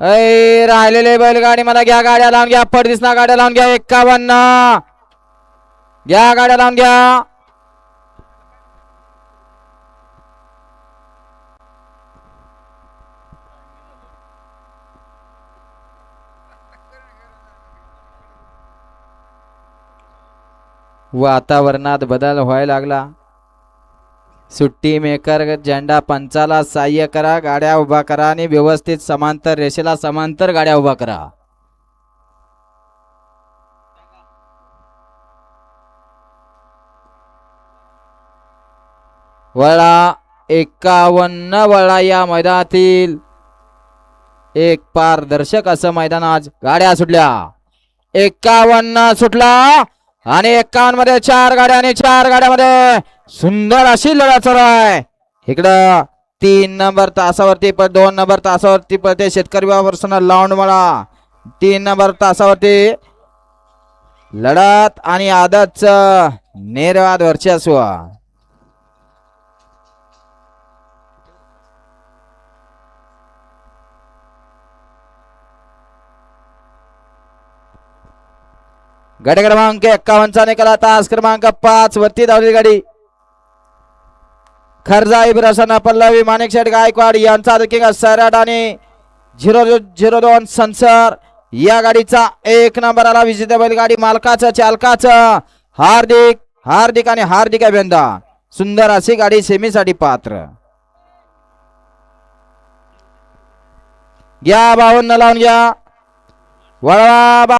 राहिलेले बैलगाडी मला घ्या, गाड्या लावून घ्या, पडदिसना गाड्या लावून घ्या. 51 घ्या, गाड्या लावून घ्या. वातावरणात बदल व्हायला लागला. सुट्टी मेकर झेंडा पंचाला सहाय्य करा, गाड्या उभा करा आणि व्यवस्थित समांतर रेषेला समांतर गाड्या उभा करा. वळा 51 वळा या मैदानातील एक पारदर्शक असं मैदान. आज गाड्या सुटल्या. 51 सुटला आणि 51 मध्ये 4 गाड्या आणि 4 गाड्यामध्ये सुंदर अशी लढत चालू आहे. इकडं 3 नंबर तासावरती 2 नंबर तासावरती पळते शेतकरी पर्सनल लाऊंड मला. 3 नंबर तासावरती लढत आणि आदतच निर्वाद वर्चस्व. गाडी क्रमांक 51 चा निकाल. तास क्रमांक 5 वरती धावलेली गाडी खरजाई प्रसन्न पल्लवी माणिकशेठ गायकवाड यांचा देखील सैराट आणि 002 संसार या गाडीचा 1 नंबर आला. विजेते बैलगाडी मालकाचं चालकाचं हार्दिक हार्दिक आणि हार्दिक अभिनंदन. सुंदर अशी गाडी सेमीसाठी पात्र. घ्या 52 लावून घ्या. वळवा